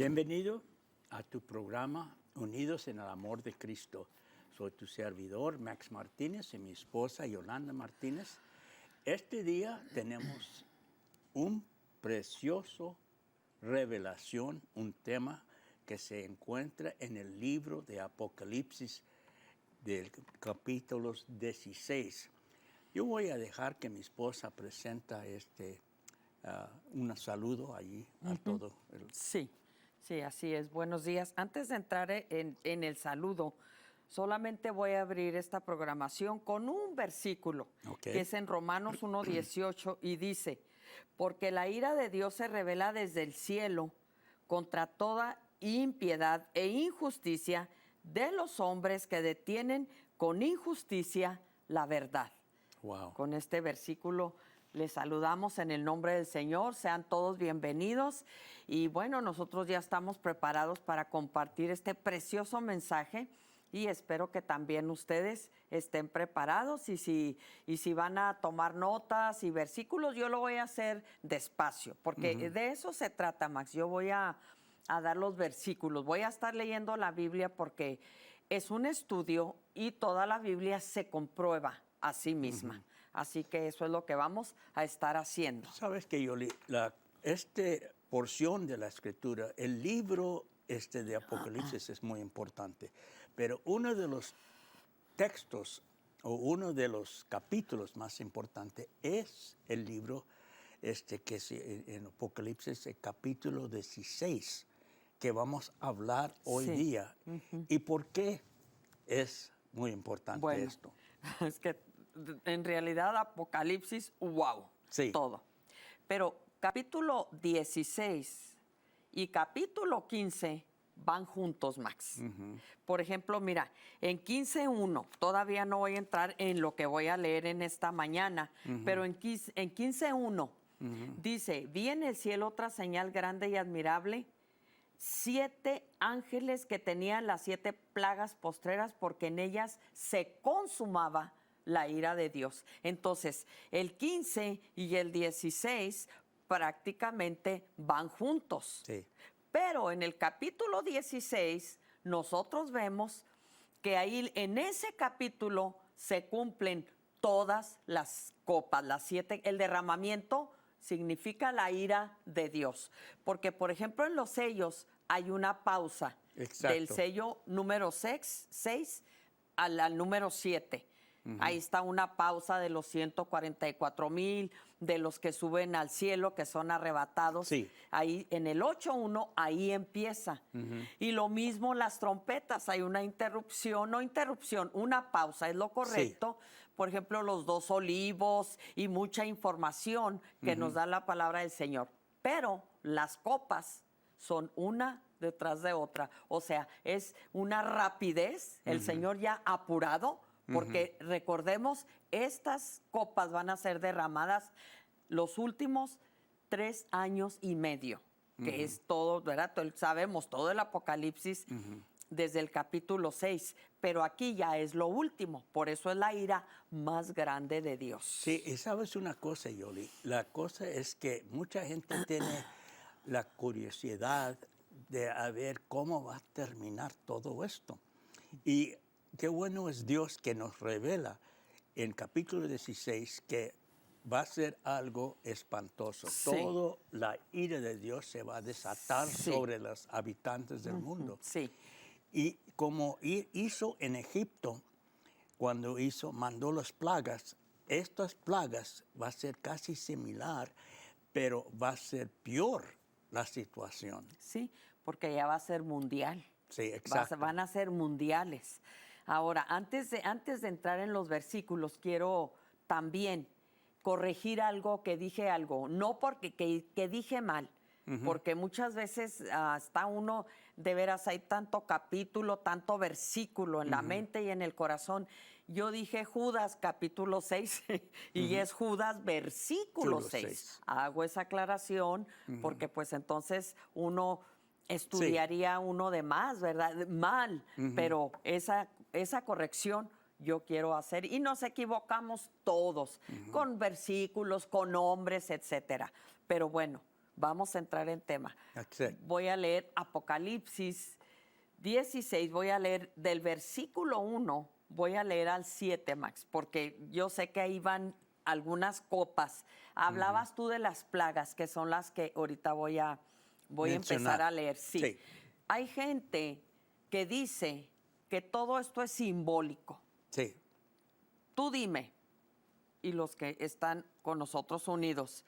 Bienvenido a tu programa Unidos en el Amor de Cristo. Soy tu servidor, Max Martínez, y mi esposa, Yolanda Martínez. Este día tenemos un precioso revelación, un tema que se encuentra en el libro de Apocalipsis del capítulo 16. Yo voy a dejar que mi esposa presenta un saludo allí a todo. Sí, así es. Buenos días. Antes de entrar en el saludo, solamente voy a abrir esta programación con un versículo, que es en Romanos 1:18, y dice, porque la ira de Dios se revela desde el cielo contra toda impiedad e injusticia de los hombres que detienen con injusticia la verdad. Wow. Con este versículo les saludamos en el nombre del Señor, sean todos bienvenidos y bueno, nosotros ya estamos preparados para compartir este precioso mensaje y espero que también ustedes estén preparados y si van a tomar notas y versículos, yo lo voy a hacer despacio, porque de eso se trata, Max. Yo voy a dar los versículos, voy a estar leyendo la Biblia porque es un estudio y toda la Biblia se comprueba a sí misma. Así que eso es lo que vamos a estar haciendo. Sabes que, Yoli, esta porción de la Escritura, el libro de Apocalipsis es muy importante, pero uno de los textos o uno de los capítulos más importantes es el libro que es en Apocalipsis, el capítulo 16, que vamos a hablar hoy día. ¿Y por qué es muy importante esto? Es que en realidad Apocalipsis, wow, sí, todo. Pero capítulo 16 y capítulo 15 van juntos, Max. Por ejemplo, mira, en 15:1, todavía no voy a entrar en lo que voy a leer en esta mañana, pero en 15:1 dice, vi en el cielo otra señal grande y admirable, 7 ángeles que tenían las 7 plagas postreras, porque en ellas se consumaba la ira de Dios. Entonces, el 15 y el 16 prácticamente van juntos. Sí. Pero en el capítulo 16, nosotros vemos que ahí en ese capítulo se cumplen todas las copas, las 7. El derramamiento significa la ira de Dios. Porque, por ejemplo, en los sellos hay una pausa. Exacto. Del sello número 6 al número 7. Ahí está una pausa de los 144,000, de los que suben al cielo, que son arrebatados. Sí. Ahí en el 8:1, ahí empieza. Y lo mismo las trompetas, hay una una pausa, es lo correcto. Sí. Por ejemplo, los 2 olivos y mucha información que nos da la palabra del Señor. Pero las copas son una detrás de otra. O sea, es una rapidez, el Señor ya apurado, porque recordemos, estas copas van a ser derramadas los últimos 3 años y medio, que es todo, ¿verdad? Sabemos todo el Apocalipsis desde el capítulo 6, pero aquí ya es lo último, por eso es la ira más grande de Dios. Sí, y sabes una cosa, Yoli, la cosa es que mucha gente tiene la curiosidad de ver cómo va a terminar todo esto. Y qué bueno es Dios que nos revela en capítulo 16 que va a ser algo espantoso. Sí. Toda la ira de Dios se va a desatar sobre los habitantes del mundo. Sí. Y como hizo en Egipto, cuando mandó las plagas, estas plagas va a ser casi similar, pero va a ser peor la situación. Sí, porque ya va a ser mundial. Sí, exacto. Van a ser mundiales. Ahora, antes de entrar en los versículos, quiero también corregir algo que dije algo. No porque que dije mal, porque muchas veces está uno, de veras, hay tanto capítulo, tanto versículo en la mente y en el corazón. Yo dije Judas capítulo 6 y es Judas versículo 6. Hago esa aclaración porque pues entonces uno estudiaría uno de más, ¿verdad? Mal, pero esa corrección yo quiero hacer y nos equivocamos todos con versículos, con nombres, etcétera. Pero bueno, Vamos a entrar en tema. Exacto. Voy a leer Apocalipsis 16, voy a leer del versículo 1, voy a leer al 7, Max, porque yo sé que ahí van algunas copas. Hablabas tú de las plagas, que son las que ahorita voy a empezar a leer. Sí. Sí. Hay gente que dice que todo esto es simbólico. Sí. Tú dime, y los que están con nosotros unidos,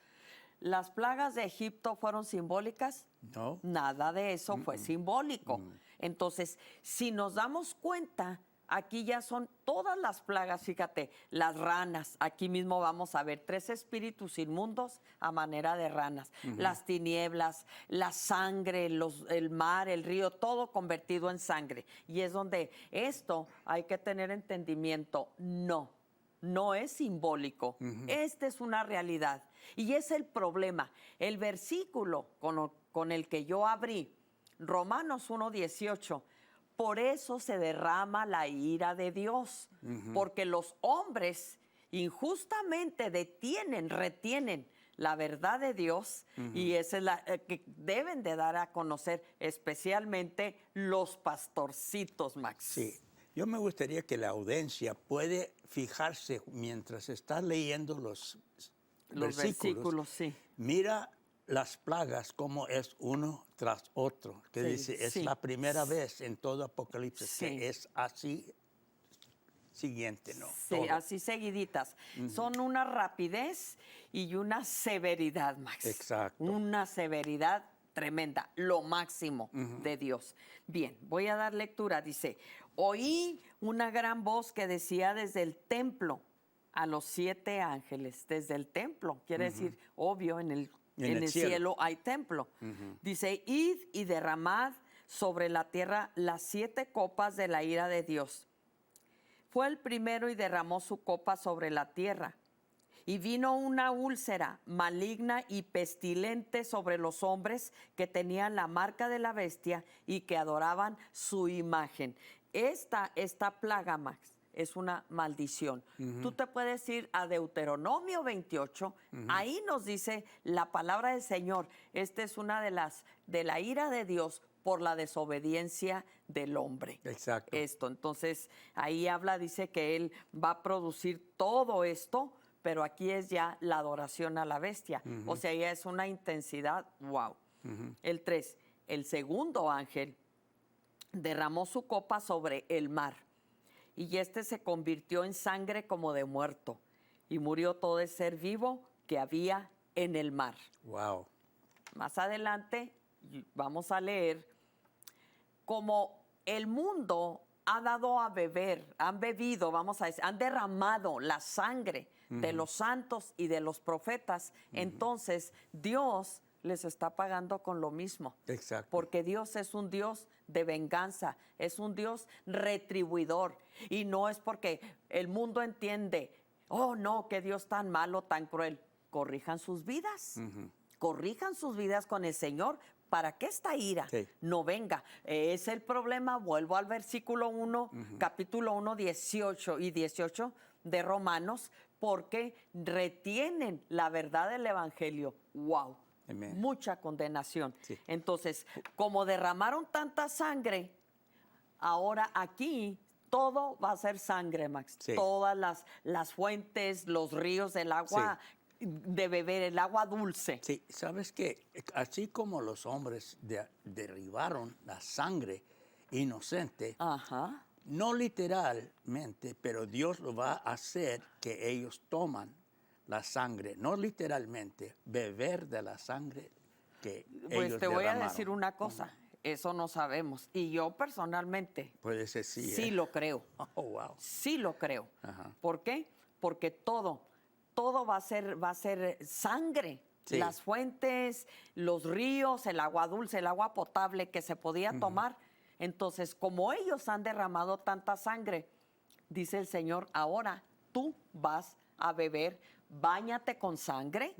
¿las plagas de Egipto fueron simbólicas? No. Nada de eso fue simbólico. Entonces, si nos damos cuenta, aquí ya son todas las plagas, fíjate, las ranas, aquí mismo vamos a ver 3 espíritus inmundos a manera de ranas, las tinieblas, la sangre, el mar, el río, todo convertido en sangre. Y es donde esto hay que tener entendimiento. No es simbólico. Esta es una realidad. Y es el problema. El versículo con el que yo abrí, Romanos 1:18, por eso se derrama la ira de Dios, porque los hombres injustamente retienen la verdad de Dios, y esa es la que deben de dar a conocer, especialmente los pastorcitos, Max. Sí. Yo me gustaría que la audiencia puede fijarse mientras está leyendo los versículos, sí. Mira las plagas como es uno tras otro, que Sí, dice, es sí. la primera vez en todo Apocalipsis Sí. que es así siguiente, ¿no? Sí, Todo. así seguiditas. Son una rapidez y una severidad, Max. Exacto. Una severidad tremenda, lo máximo de Dios. Bien, voy a dar lectura. Dice, oí una gran voz que decía desde el templo a los 7 ángeles. Desde el templo, quiere decir, obvio, en el cielo hay templo. Dice, id y derramad sobre la tierra las 7 copas de la ira de Dios. Fue el primero y derramó su copa sobre la tierra. Y vino una úlcera maligna y pestilente sobre los hombres que tenían la marca de la bestia y que adoraban su imagen. Esta plaga, Max, es una maldición. Tú te puedes ir a Deuteronomio 28, ahí nos dice la palabra del Señor. Esta es una de la ira de Dios por la desobediencia del hombre. Exacto. Entonces, ahí dice que Él va a producir todo esto, pero aquí es ya la adoración a la bestia. O sea, ya es una intensidad, wow. El 3, el segundo ángel derramó su copa sobre el mar, y este se convirtió en sangre como de muerto, y murió todo el ser vivo que había en el mar. Wow. Más adelante vamos a leer como el mundo ha dado a beber, han bebido, vamos a decir, han derramado la sangre de los santos y de los profetas, entonces Dios les está pagando con lo mismo. Exacto. Porque Dios es un Dios de venganza, es un Dios retribuidor. Y no es porque el mundo entiende, oh no, qué Dios tan malo, tan cruel. Corrijan sus vidas. Corrijan sus vidas con el Señor para que esta ira no venga. Es el problema, vuelvo al versículo 1, capítulo 1, 18 y 18 de Romanos, porque retienen la verdad del Evangelio. ¡Wow! Amén. Mucha condenación. Sí. Entonces, como derramaron tanta sangre, ahora aquí todo va a ser sangre, Max. Sí. Todas las fuentes, los ríos, el agua de beber, el agua dulce. Sí, sabes que así como los hombres derribaron la sangre inocente, Ajá. no literalmente, pero Dios lo va a hacer que ellos toman la sangre, no literalmente, beber de la sangre que Pues ellos te voy a derramaron. decir una cosa, eso no sabemos. Y yo personalmente Puede ser sí. sí lo creo. Oh, wow. Sí lo creo. Ajá. ¿Por qué? Porque todo va a ser sangre. Sí. Las fuentes, los ríos, el agua dulce, el agua potable que se podía tomar. Entonces, como ellos han derramado tanta sangre, dice el Señor, ahora tú vas a beber, báñate con sangre,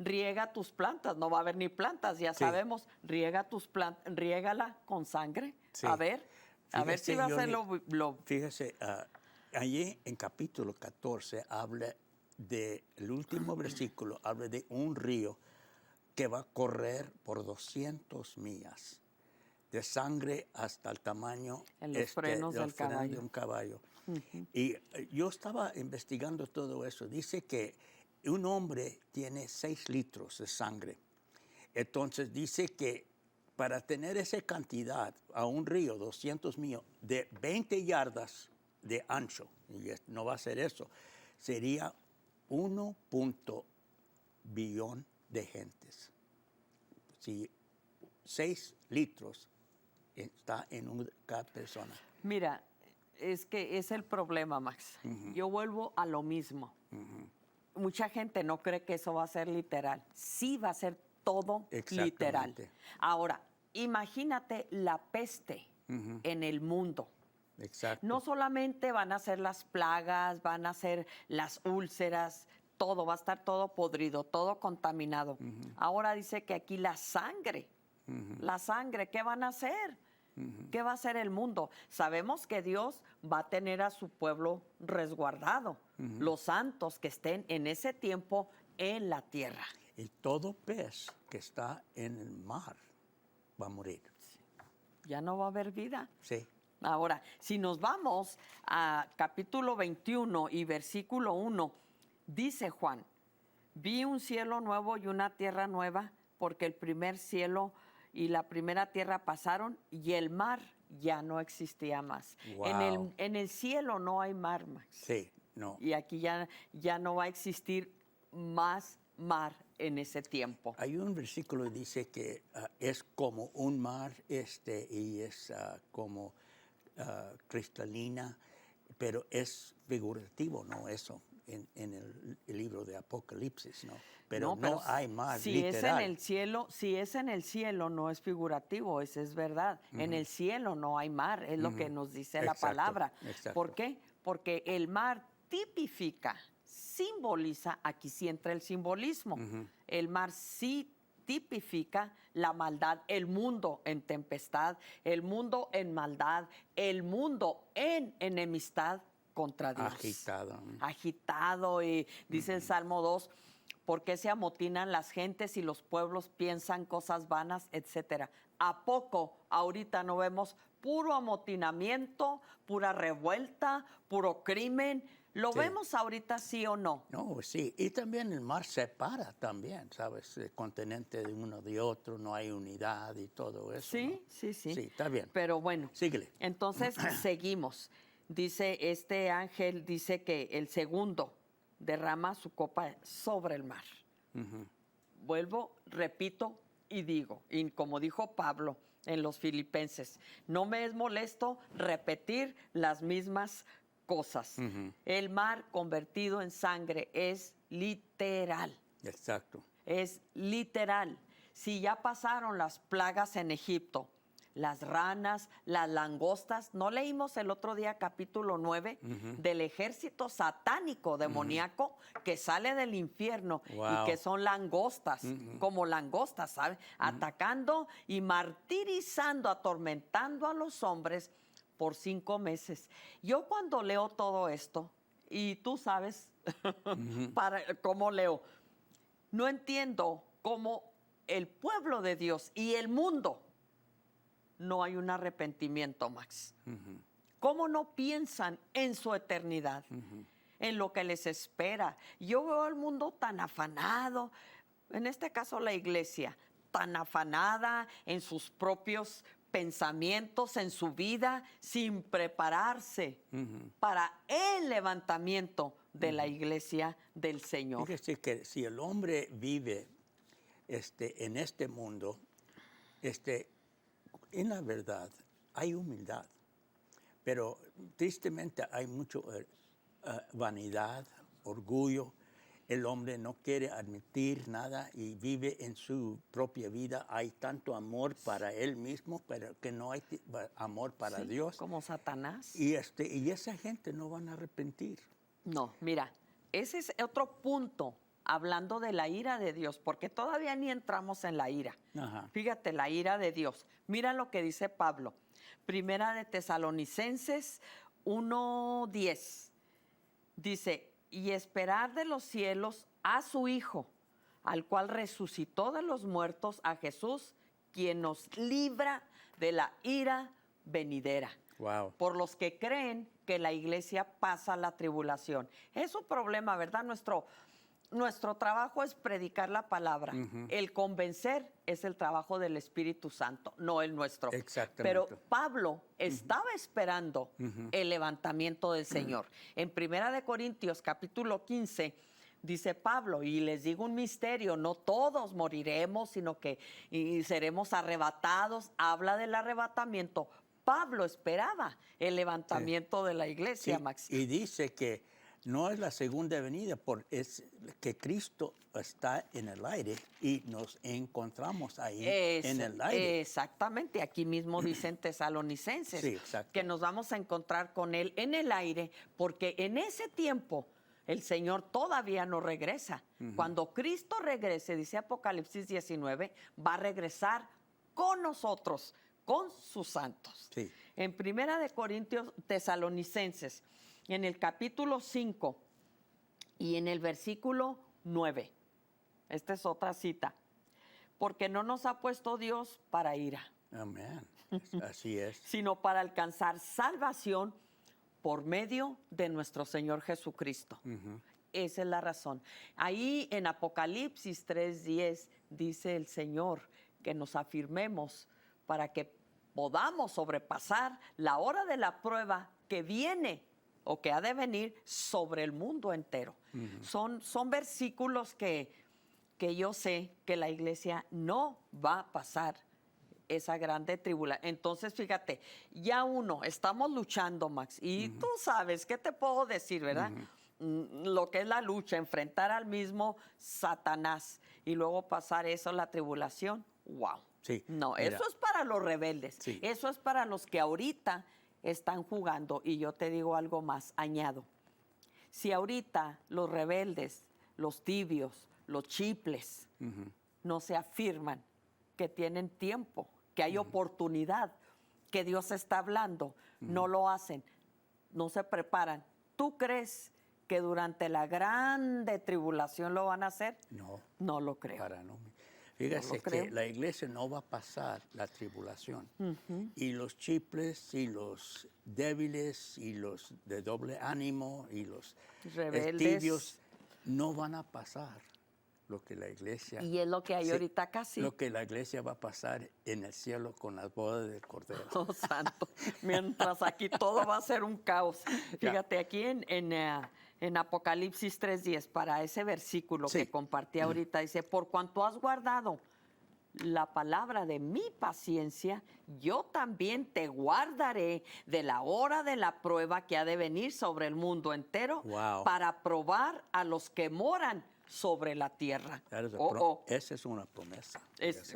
riega tus plantas, no va a haber ni plantas, ya sabemos, riega tus plantas, riégala con sangre, Sí. a ver si va a ser lo... Fíjese, allí en capítulo 14 habla del último versículo, habla de un río que va a correr por 200 millas, de sangre hasta el tamaño En los frenos de del los frenos caballo. de un caballo. Y yo estaba investigando todo eso. Dice que un hombre tiene 6 litros de sangre. Entonces dice que para tener esa cantidad a un río, 200 millas, de 20 yardas de ancho, y no va a ser eso, sería 1 billón de gentes. Si 6 litros está en cada persona. Mira, es que es el problema, Max. Yo vuelvo a lo mismo. Mucha gente no cree que eso va a ser literal. Sí va a ser todo literal. Exactamente. Ahora, imagínate la peste en el mundo. Exacto. No solamente van a ser las plagas, van a ser las úlceras, todo, va a estar todo podrido, todo contaminado. Ahora dice que aquí la sangre, ¿qué van a hacer? ¿Qué va a hacer el mundo? Sabemos que Dios va a tener a su pueblo resguardado, los santos que estén en ese tiempo en la tierra. Y todo pez que está en el mar va a morir. Ya no va a haber vida. Sí. Ahora, si nos vamos a capítulo 21 y versículo 1, dice Juan, vi un cielo nuevo y una tierra nueva, porque el primer cielo y la primera tierra pasaron y el mar ya no existía más. Wow. En el cielo no hay mar, Max. Sí, no. Y aquí ya no va a existir más mar en ese tiempo. Hay un versículo que dice que es como un mar y es como cristalina, pero es figurativo, ¿no? Eso en el libro de Apocalipsis, ¿no? Pero no hay mar si literal. Es en el cielo, si es en el cielo, no es figurativo, eso es verdad. En el cielo no hay mar, es lo que nos dice la palabra. Exacto. ¿Por qué? Porque el mar tipifica, simboliza, aquí sí entra el simbolismo. El mar sí tipifica la maldad, el mundo en tempestad, el mundo en maldad, el mundo en enemistad contra Dios. Agitado, y dice el Salmo 2, ¿por qué se amotinan las gentes y los pueblos piensan cosas vanas, etcétera? ¿A poco ahorita no vemos puro amotinamiento, pura revuelta, puro crimen? ¿Lo vemos ahorita, sí o no? No, sí. Y también el mar separa también, ¿sabes? El continente de uno de otro, no hay unidad y todo eso. Sí, ¿no? sí. Sí, está bien. Pero bueno, síguele. Entonces seguimos. Dice, este ángel dice que el segundo derrama su copa sobre el mar. Vuelvo, repito y digo, y como dijo Pablo en los Filipenses, no me es molesto repetir las mismas cosas. El mar convertido en sangre es literal. Exacto. Es literal. Si ya pasaron las plagas en Egipto, las ranas, las langostas, ¿no leímos el otro día capítulo 9 del ejército satánico demoníaco que sale del infierno y que son langostas, como langostas, ¿sabes? Atacando y martirizando, atormentando a los hombres por 5 meses. Yo cuando leo todo esto, y tú sabes cómo leo, no entiendo cómo el pueblo de Dios y el mundo no hay un arrepentimiento, Max. ¿Cómo no piensan en su eternidad, en lo que les espera? Yo veo al mundo tan afanado, en este caso la iglesia, tan afanada en sus propios pensamientos, en su vida, sin prepararse para el levantamiento de la iglesia del Señor. Fíjese que si el hombre vive en este mundo, en la verdad hay humildad, pero tristemente hay mucho vanidad, orgullo. El hombre no quiere admitir nada y vive en su propia vida. Hay tanto amor para él mismo, pero que no hay amor para Dios. Como Satanás. Y esa gente no van a arrepentir. No, mira, ese es otro punto, hablando de la ira de Dios, porque todavía ni entramos en la ira. Fíjate, la ira de Dios. Mira lo que dice Pablo. Primera de Tesalonicenses 1:10. Dice, y esperar de los cielos a su Hijo, al cual resucitó de los muertos, a Jesús, quien nos libra de la ira venidera. Wow. Por los que creen que la iglesia pasa la tribulación. Es un problema, ¿verdad? Nuestro trabajo es predicar la palabra. El convencer es el trabajo del Espíritu Santo, no el nuestro. Exactamente. Pero Pablo estaba esperando el levantamiento del Señor. En 1 Corintios capítulo 15 dice Pablo, y les digo un misterio, no todos moriremos, sino que seremos arrebatados. Habla del arrebatamiento. Pablo esperaba el levantamiento de la iglesia, Sí, Max. y dice que no es la segunda venida, es que Cristo está en el aire y nos encontramos ahí en el aire. Exactamente, aquí mismo dicen Tesalonicenses, Sí, exacto. que nos vamos a encontrar con Él en el aire, porque en ese tiempo el Señor todavía no regresa. Cuando Cristo regrese, dice Apocalipsis 19, va a regresar con nosotros, con sus santos. Sí. En 1 Corintios Tesalonicenses, en el capítulo 5 y en el versículo 9, esta es otra cita, porque no nos ha puesto Dios para ira, Amén. Así es. sino para alcanzar salvación por medio de nuestro Señor Jesucristo. Esa es la razón. Ahí en Apocalipsis 3:10 dice el Señor que nos afirmemos para que podamos sobrepasar la hora de la prueba que viene o que ha de venir sobre el mundo entero. Son versículos que yo sé que la iglesia no va a pasar esa grande tribulación. Entonces, fíjate, ya estamos luchando, Max, y tú sabes, ¿qué te puedo decir, verdad? Lo que es la lucha, enfrentar al mismo Satanás y luego pasar eso, la tribulación. ¡Wow! Sí, No, mira. eso es para los rebeldes. Sí. Eso es para los que ahorita están jugando. Y yo te digo algo más, añado. Si ahorita los rebeldes, los tibios, los chiples, no se afirman que tienen tiempo, que hay oportunidad, que Dios está hablando, no lo hacen, no se preparan. ¿Tú crees que durante la grande tribulación lo van a hacer? No. No lo creo. Para no. Fíjese que creo. la iglesia no va a pasar la tribulación. Y los chiples y los débiles y los de doble ánimo y los Rebeldes. tibios no van a pasar lo que la iglesia... Y es lo que hay Sí, ahorita casi. Lo que la iglesia va a pasar en el cielo con las bodas del Cordero. Oh, santo. Mientras aquí todo va a ser un caos. Fíjate, aquí en Apocalipsis 3:10, para ese versículo Sí. que compartí ahorita, dice, por cuanto has guardado la palabra de mi paciencia, yo también te guardaré de la hora de la prueba que ha de venir sobre el mundo entero Wow. para probar a los que moran sobre la tierra. Esa es una promesa.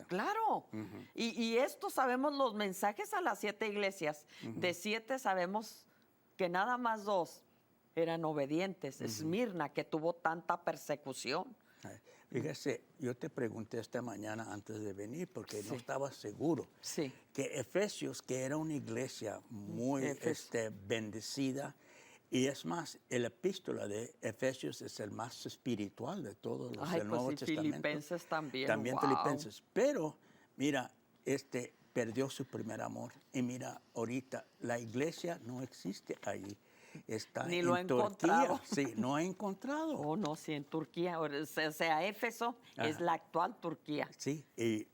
Claro. Y esto sabemos los mensajes a las 7 iglesias. De 7 sabemos que nada más 2 eran obedientes. Esmirna, que tuvo tanta persecución. Fíjese, yo te pregunté esta mañana antes de venir porque no estaba seguro Sí. que Efesios, que era una iglesia muy bendecida, y es más, el epístola de Efesios es el más espiritual de todos los del Nuevo Testamento. Filipenses también. También wow. Filipenses. Pero, mira, perdió su primer amor. Y mira, ahorita la iglesia no existe allí. Está Ni en lo ha Turquía. encontrado. Sí, no ha encontrado. Oh, no, sí, en Turquía. O sea, Éfeso es la actual Turquía. Sí, y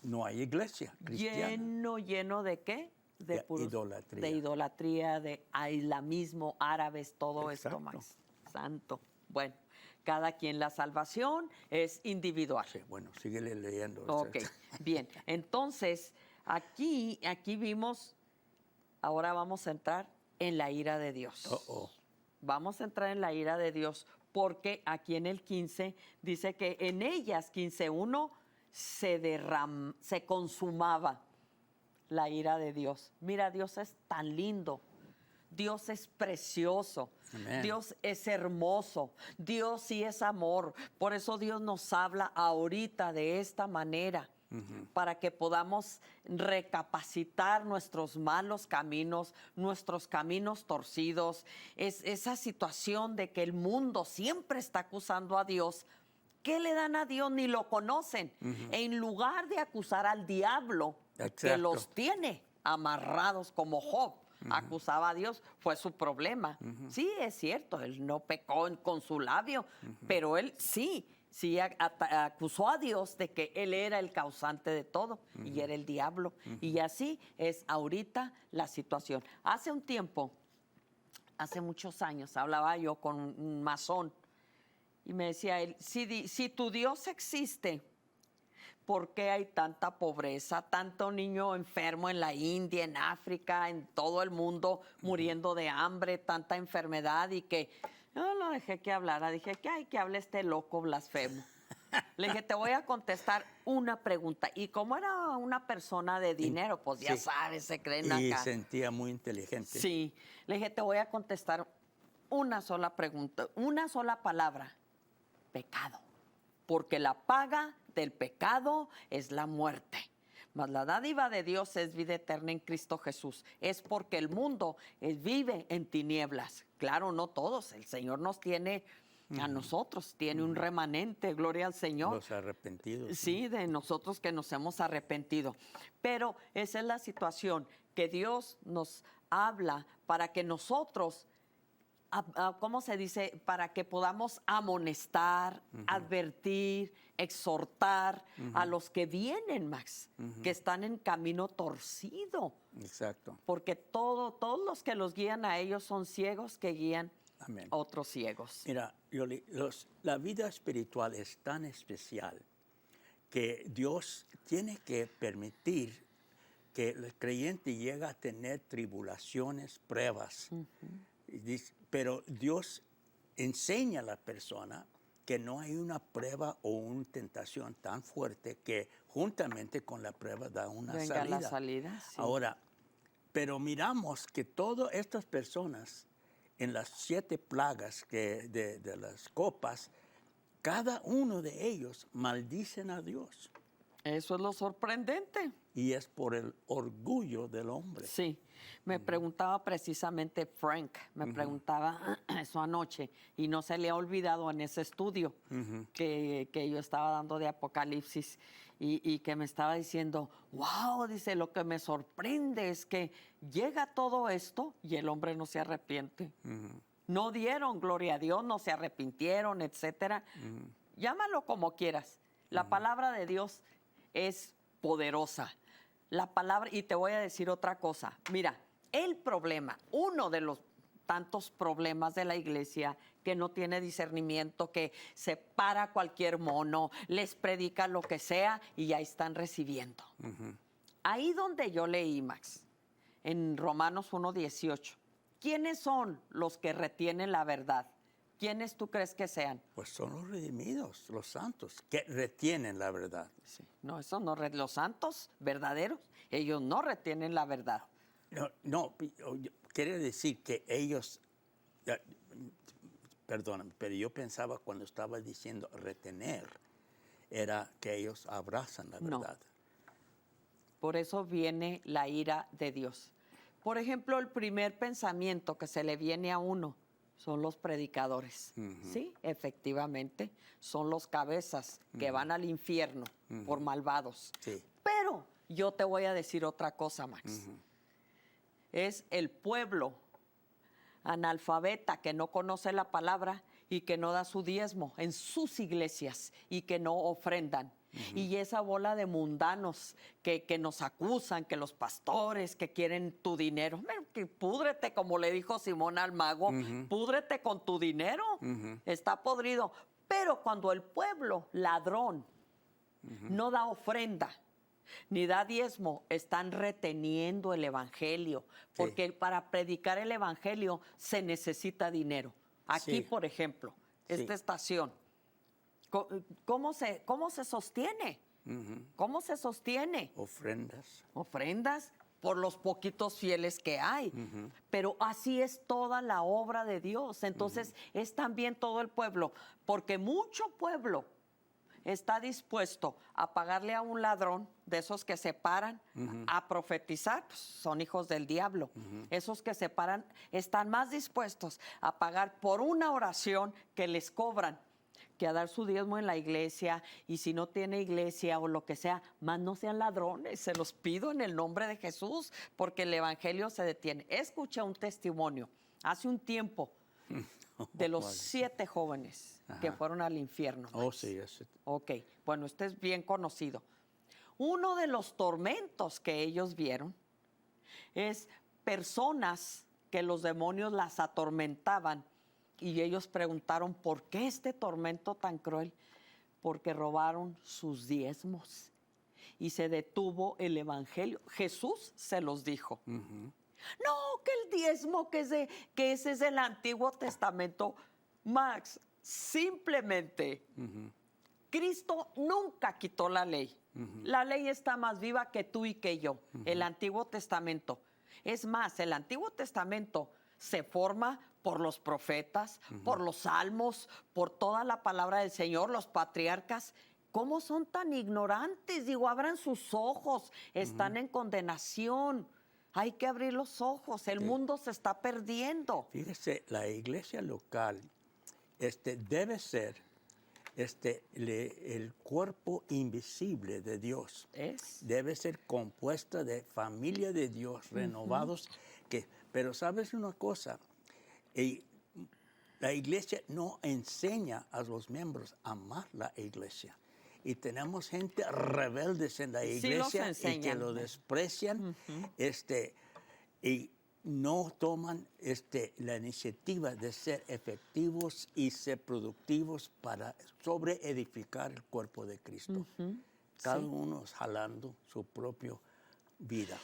no hay iglesia cristiana. ¿Lleno de qué? De puros- idolatría. De idolatría, de islamismo, árabes, todo esto, Exacto. Max. Santo. Bueno, cada quien, la salvación es individual. Sí, bueno, síguele leyendo. Ok, bien. Entonces, aquí vimos, ahora vamos a entrar en la ira de Dios. Vamos a entrar en la ira de Dios porque aquí en el 15 dice que en ellas, 15:1, se consumaba la ira de Dios. Mira, Dios es tan lindo. Dios es precioso. Amén. Dios es hermoso. Dios sí es amor. Por eso Dios nos habla ahorita de esta manera. Para que podamos recapacitar nuestros malos caminos, nuestros caminos torcidos. Es esa situación de que el mundo siempre está acusando a Dios qué le dan a Dios? Ni lo conocen. En lugar de acusar al diablo, que Exacto. los tiene amarrados como Job, acusaba a Dios, fue su problema. Sí, es cierto, él no pecó con su labio, pero él sí acusó a Dios de que él era el causante de todo y era el diablo. Y así es ahorita la situación. Hace un tiempo, hace muchos años, hablaba yo con un masón y me decía él, si tu Dios existe, ¿por qué hay tanta pobreza, tanto niño enfermo en la India, en África, en todo el mundo, muriendo de hambre, tanta enfermedad? Y que yo no dejé que hablara, dije que hay que hable este loco blasfemo. Le dije, te voy a contestar una pregunta. Y como era una persona de dinero, pues ya Sí. sabes, se creen Y acá. sentía muy inteligente. Sí, le dije, te voy a contestar una sola pregunta, una sola palabra, pecado. Porque la paga del pecado es la muerte. Mas la dádiva de Dios es vida eterna en Cristo Jesús. Es porque el mundo vive en tinieblas. Claro, no todos. El Señor nos tiene a nosotros, tiene un remanente, gloria al Señor. Los arrepentidos. Sí, de nosotros que nos hemos arrepentido. Pero esa es la situación, que Dios nos habla para que nosotros, ¿cómo se dice? Para que podamos amonestar, advertir, exhortar a los que vienen, Max, que están en camino torcido. Exacto. Porque todos los que los guían a ellos son ciegos que guían Amén. a otros ciegos. Mira, Yoli, la vida espiritual es tan especial que Dios tiene que permitir que el creyente llegue a tener tribulaciones, pruebas. Pero Dios enseña a la persona que no hay una prueba o una tentación tan fuerte que juntamente con la prueba da una Venga salida. la salida, sí. Ahora, pero miramos que todas estas personas en las 7 plagas de las copas, cada uno de ellos maldicen a Dios. Eso es lo sorprendente. Y es por el orgullo del hombre. Sí, me preguntaba precisamente Frank, me preguntaba eso anoche y no se le ha olvidado en ese estudio que yo estaba dando de Apocalipsis y que me estaba diciendo, wow, dice, lo que me sorprende es que llega todo esto y el hombre no se arrepiente. No dieron gloria a Dios, no se arrepintieron, etcétera. Llámalo como quieras. La palabra de Dios es poderosa. La palabra, y te voy a decir otra cosa. Mira, el problema, uno de los tantos problemas de la iglesia que no tiene discernimiento, que se para cualquier mono, les predica lo que sea y ya están recibiendo. Ahí donde yo leí, Max, en Romanos 1:18, ¿quiénes son los que retienen la verdad? ¿Quiénes tú crees que sean? Pues son los redimidos, los santos, que retienen la verdad. Sí. No, eso no, los santos verdaderos, ellos no retienen la verdad. No, quiere decir que ellos, perdóname, pero yo pensaba cuando estaba diciendo retener, era que ellos abrazan la No. verdad. Por eso viene la ira de Dios. Por ejemplo, el primer pensamiento que se le viene a uno son los predicadores. Sí, efectivamente, son los cabezas que van al infierno por malvados. Sí. Pero yo te voy a decir otra cosa, Max. Es el pueblo analfabeta que no conoce la palabra y que no da su diezmo en sus iglesias y que no ofrendan. Y esa bola de mundanos que nos acusan, que los pastores que quieren tu dinero. Que púdrete, como le dijo Simón al mago, púdrete con tu dinero. Está podrido. Pero cuando el pueblo ladrón no da ofrenda, ni da diezmo, están reteniendo el evangelio. Porque para predicar el evangelio se necesita dinero. Aquí, por ejemplo, esta estación. ¿Cómo se sostiene? ¿Cómo se sostiene? Ofrendas. Ofrendas por los poquitos fieles que hay. Pero así es toda la obra de Dios. Entonces es también todo el pueblo. Porque mucho pueblo está dispuesto a pagarle a un ladrón, de esos que se paran a profetizar, pues son hijos del diablo. Esos que se paran están más dispuestos a pagar por una oración que les cobran que a dar su diezmo en la iglesia, y si no tiene iglesia o lo que sea, más no sean ladrones, se los pido en el nombre de Jesús, porque el evangelio se detiene. Escuché un testimonio hace un tiempo de los 7 jóvenes que fueron al infierno. Oh, Max. sí, ese. Ok, bueno, este es bien conocido. Uno de los tormentos que ellos vieron es personas que los demonios las atormentaban, y ellos preguntaron, ¿por qué este tormento tan cruel? Porque robaron sus diezmos y se detuvo el evangelio. Jesús se los dijo. No, que el diezmo, que ese es del Antiguo Testamento. Max, simplemente Cristo nunca quitó la ley. La ley está más viva que tú y que yo, el Antiguo Testamento. Es más, el Antiguo Testamento se forma por los profetas, por los salmos, por toda la palabra del Señor, los patriarcas. ¿Cómo son tan ignorantes? Digo, abran sus ojos, están en condenación. Hay que abrir los ojos, el mundo se está perdiendo. Fíjese, la iglesia local debe ser el cuerpo invisible de Dios. Debe ser compuesta de familia de Dios, renovados. Pero sabes una cosa, la iglesia no enseña a los miembros a amar la iglesia. Y tenemos gente rebeldes en la iglesia y que lo desprecian, y no toman la iniciativa de ser efectivos y ser productivos para sobreedificar el cuerpo de Cristo. Cada uno es jalando su propio vida.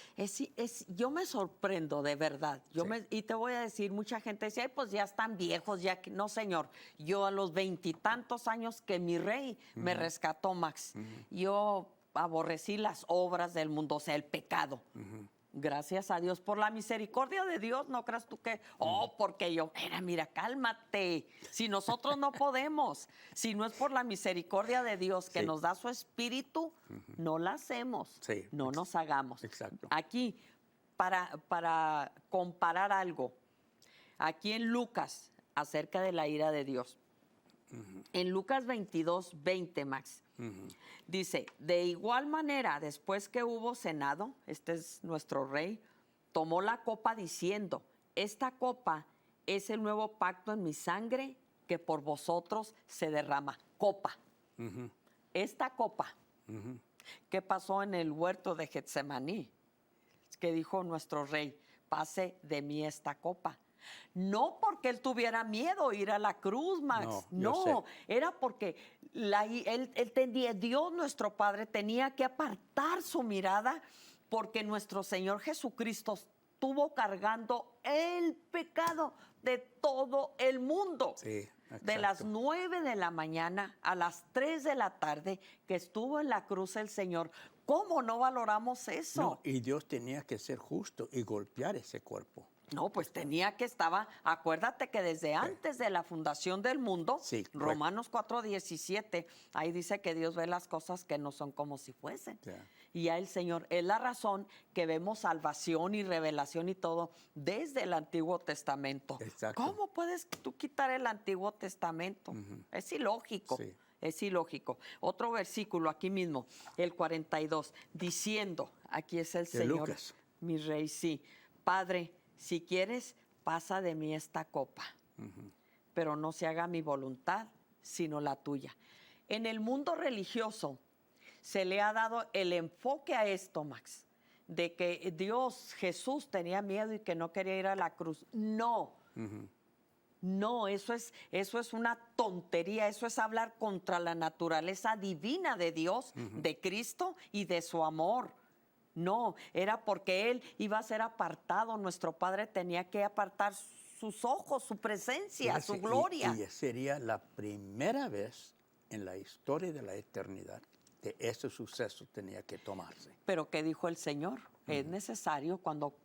Yo me sorprendo, de verdad. Y te voy a decir, mucha gente dice, ay, pues ya están viejos, ya que no, señor. Yo a los 20 y tantos años que mi rey me rescató, Max, yo aborrecí las obras del mundo, o sea, el pecado. Gracias a Dios por la misericordia de Dios. No creas tú que, porque yo, mira, cálmate. Si nosotros no podemos, si no es por la misericordia de Dios que nos da su espíritu, no la hacemos, no nos hagamos. Exacto. Aquí, para comparar algo, aquí en Lucas, acerca de la ira de Dios, en Lucas 22:20, Max, dice, de igual manera, después que hubo cenado, este es nuestro rey, tomó la copa diciendo, esta copa es el nuevo pacto en mi sangre que por vosotros se derrama. Copa. Esta copa. ¿Qué pasó en el huerto de Getsemaní? Que dijo nuestro rey, pase de mí esta copa. No porque él tuviera miedo a ir a la cruz, Max. No, era porque él tenía, Dios nuestro Padre tenía que apartar su mirada, porque nuestro Señor Jesucristo estuvo cargando el pecado de todo el mundo. Sí, exacto. De las 9 de la mañana a las 3 de la tarde que estuvo en la cruz el Señor. ¿Cómo no valoramos eso? No, y Dios tenía que ser justo y golpear ese cuerpo. No, pues tenía que acuérdate que desde antes de la fundación del mundo, Romanos 4:17, ahí dice que Dios ve las cosas que no son como si fuesen. Y ya el Señor es la razón que vemos salvación y revelación y todo desde el Antiguo Testamento. Exacto. ¿Cómo puedes tú quitar el Antiguo Testamento? Es ilógico. Es ilógico. Otro versículo aquí mismo, el 42, diciendo, aquí es el Señor, Lucas. Mi rey, sí, Padre, si quieres, pasa de mí esta copa, pero no se haga mi voluntad, sino la tuya. En el mundo religioso se le ha dado el enfoque a esto, Max, de que Dios, Jesús tenía miedo y que no quería ir a la cruz. No. No, eso es una tontería, eso es hablar contra la naturaleza divina de Dios, de Cristo y de su amor. No, era porque Él iba a ser apartado, nuestro Padre tenía que apartar sus ojos, su presencia, su gloria. Y sería la primera vez en la historia de la eternidad que ese suceso tenía que tomarse. Pero ¿qué dijo el Señor? Es necesario cuando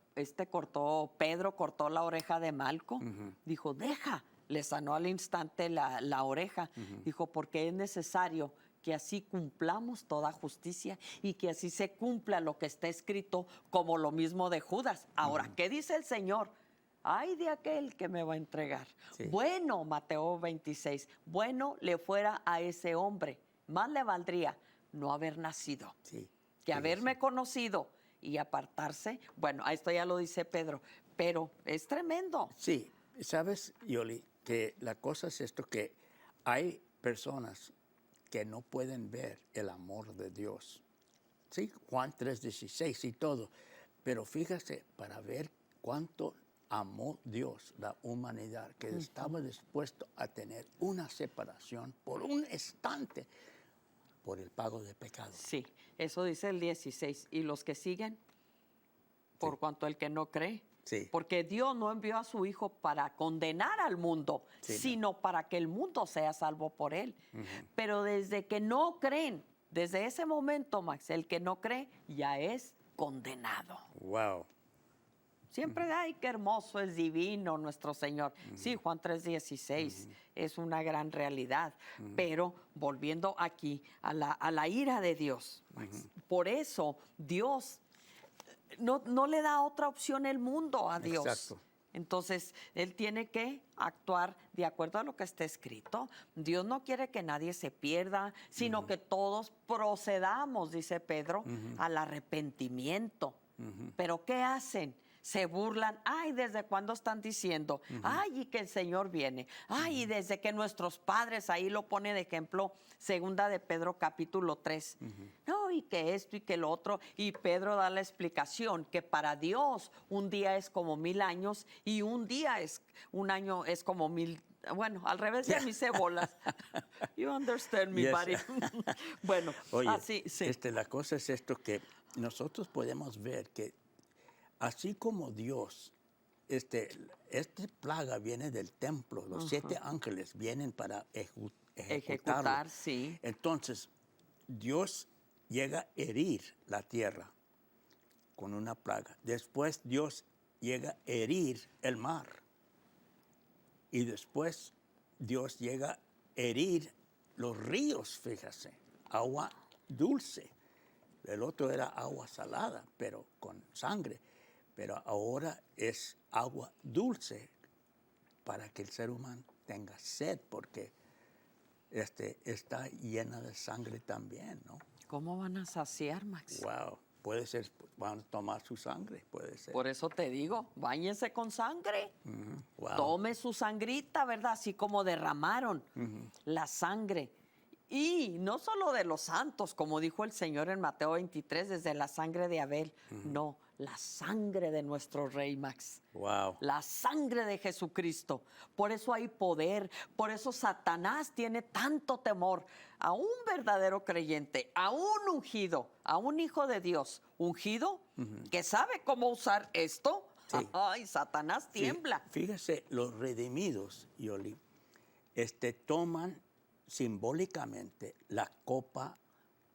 Pedro cortó la oreja de Malco, dijo, deja, le sanó al instante la oreja, dijo, porque es necesario que así cumplamos toda justicia y que así se cumpla lo que está escrito, como lo mismo de Judas. Ahora, ¿qué dice el Señor? ay de aquel que me va a entregar. Sí. Bueno, Mateo 26, bueno le fuera a ese hombre, más le valdría no haber nacido Sí. que Fíjese. haberme conocido y apartarse. Bueno, a esto ya lo dice Pedro, pero es tremendo. Sí, sabes, Yoli, que la cosa es esto, que hay personas que no pueden ver el amor de Dios. Sí, Juan 3:16 y todo. Pero fíjese, para ver cuánto amó Dios la humanidad, que estaba dispuesto a tener una separación por un instante por el pago de pecado. Sí, eso dice el 16. ¿Y los que siguen? Por cuanto el que no cree. Sí. Porque Dios no envió a su Hijo para condenar al mundo, Sí, no. sino para que el mundo sea salvo por él. Pero desde que no creen, desde ese momento, Max, el que no cree ya es condenado. Wow. Siempre, ay, qué hermoso, es divino nuestro Señor. Sí, Juan 3:16 es una gran realidad. Pero volviendo aquí a la ira de Dios, Max, por eso Dios no le da otra opción el mundo a Dios. Exacto. Entonces, Él tiene que actuar de acuerdo a lo que está escrito. Dios no quiere que nadie se pierda, sino que todos procedamos, dice Pedro, al arrepentimiento. ¿Pero qué hacen? Se burlan. Ay, ¿desde cuándo están diciendo? Ay, y que el Señor viene. Ay, y desde que nuestros padres, ahí lo pone de ejemplo, segunda de Pedro capítulo 3. No, y que esto y que lo otro. Y Pedro da la explicación que para Dios un día es como 1000 años y un año es como 1000. Bueno, al revés de mis cebolas. You understand me, Yes. buddy. Bueno, Oye, así, sí. la cosa es esto, que nosotros podemos ver que así como Dios, este plaga viene del templo, los 7 ángeles vienen para ejecutarlo. Ejecutar, sí. Entonces, Dios llega a herir la tierra con una plaga. Después Dios llega a herir el mar. Y después Dios llega a herir los ríos, fíjese, agua dulce. El otro era agua salada, pero con sangre. Pero ahora es agua dulce para que el ser humano tenga sed, porque está llena de sangre también, ¿no? ¿Cómo van a saciar, Max? Wow, puede ser, van a tomar su sangre, puede ser. Por eso te digo, báñense con sangre. Wow. Tome su sangrita, ¿verdad? Así como derramaron la sangre. Y no solo de los santos, como dijo el Señor en Mateo 23, desde la sangre de Abel. No, la sangre de nuestro Rey, Max. Wow. La sangre de Jesucristo. Por eso hay poder. Por eso Satanás tiene tanto temor a un verdadero creyente, a un ungido, a un hijo de Dios ungido que sabe cómo usar esto. Sí. Ay, Satanás tiembla. Fíjese, los redimidos, Yoli, toman simbólicamente la copa,